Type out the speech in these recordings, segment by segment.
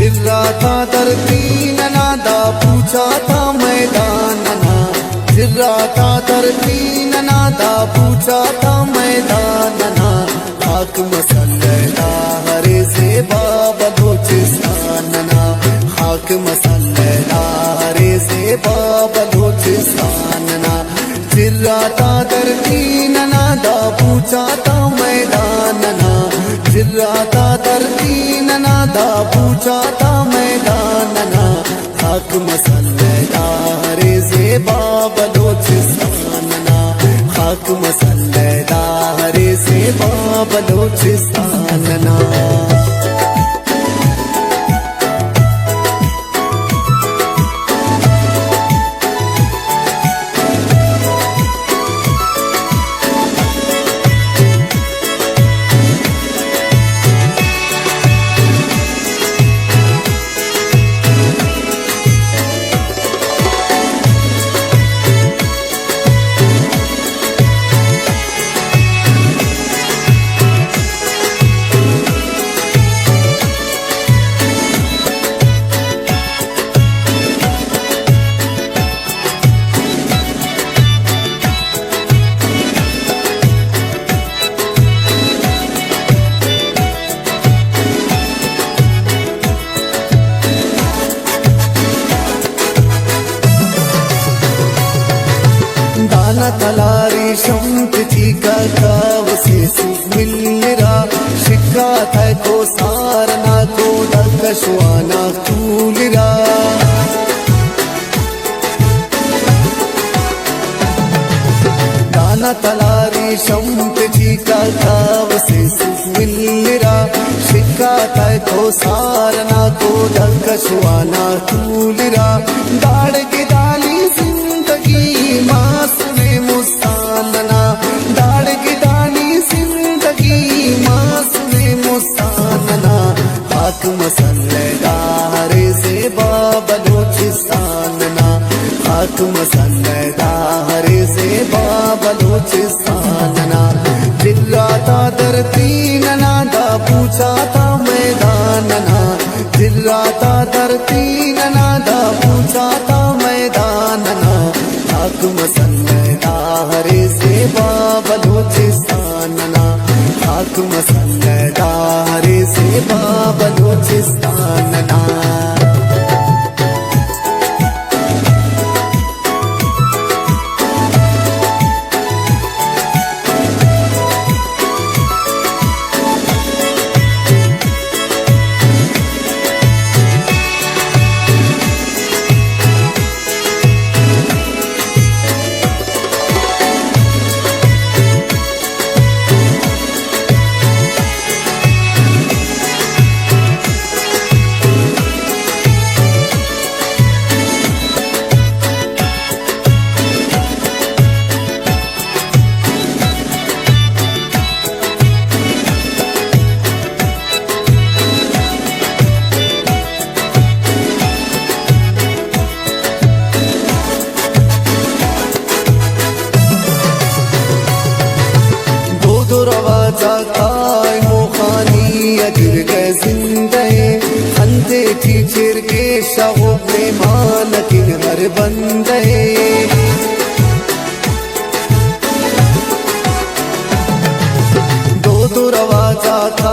जिर्राता धरती नादा पूछा था मैदान ना, जिर्राता धरती नादा पूछा था मैदान ना। खाक मसल्ला हरे से बलोचिस्तान ना, खाक मसल्ला हरे से बलोचिस्तान ना। जिर्राता धरती नादा पूछा था मैदान ना, जिर्राता धरती नादा पूछा था मैदान ना। खाक मसल्ला हरे से बलोचिस्तान ना, खाक मसल्ला हरे से बलोचिस्तान ना। दाना तलारी शम्त थी काव से मिलरा, शिक्का था को सारना को दकशवाना तूलरा। दाना तलारी शम्त थी काव से मिलरा, शिक्का था को सारना को दकशवाना तूलरा। दाड़ की डाली जिंदगी माँ सुने मुस्ताना, दाड़ की डाली जिंदगी माँ सुने मुस्ताना। खाक मसल्ला हरे से बलोचिस्तान ना, खाक मसल्ला हरे से बलोचिस्तान ना। जिर्राता धरती नादा पूछा था मैदान ना, जिर्राता धरती नादा पूछा था मैदान ना। खाक मसल्ला हरे से बलोचिस्तान ना, खाक मसल्ला हरे से बलोचिस्तान ना। अंधे थी चिर के शगुब में मालकिन हर बंदे। दो रवा जाता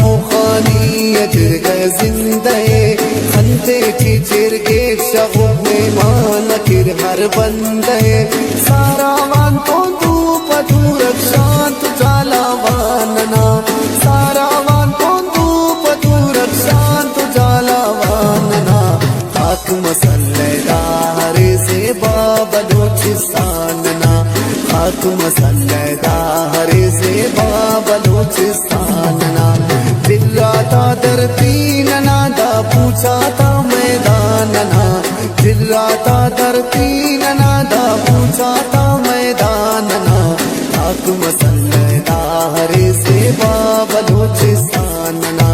मुखानी अजर गए जिंदे, अंधे थी चिर के शगुब में मालकिन हर बंदे। सारा वान को तू पधू रक्षांत जाला वानना, सारा वान को तू पधू रक्षांत जाला वानना। खाक मसल्ला हरे से बलोचिस्तान ना, खाक मसल्ला हरे से बलोचिस्तान ना। जिर्राता धरती नादा पूछा था मैदान ना, जिर्राता धरती नादा पूछा था मैदान ना। खाक मसल्ला हरे से बलोचिस्तान ना,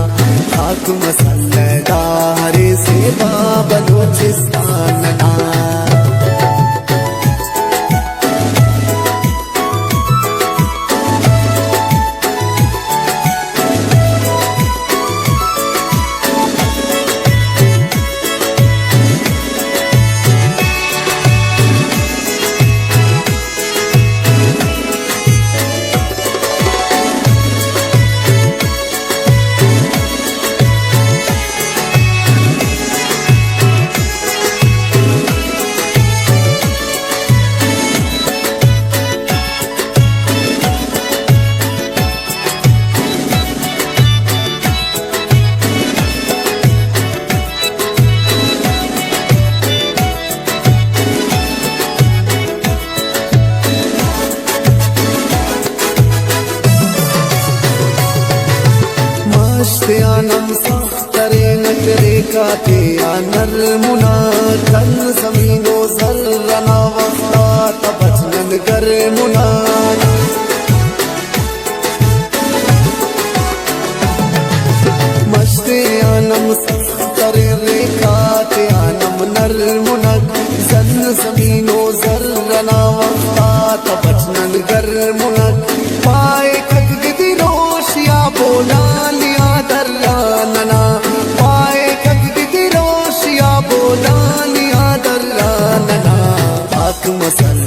खाक मसल्ला हरे से बलोचिस्तान ना। तेरे काते या नरमुना तन जमीनो जर्रना वफ्ता तबचनन गर्मुना मश्ते आनम सख्तर रेखाते आनम नरमुनक जन जमीनो जर्रना वफ्ता तबचनन गर्मुनक पाए कक गिदी रोशिया बोला लिया दर्रानना पाए कक गिदी रोशिया बोला लिया दर्रानना आक मसल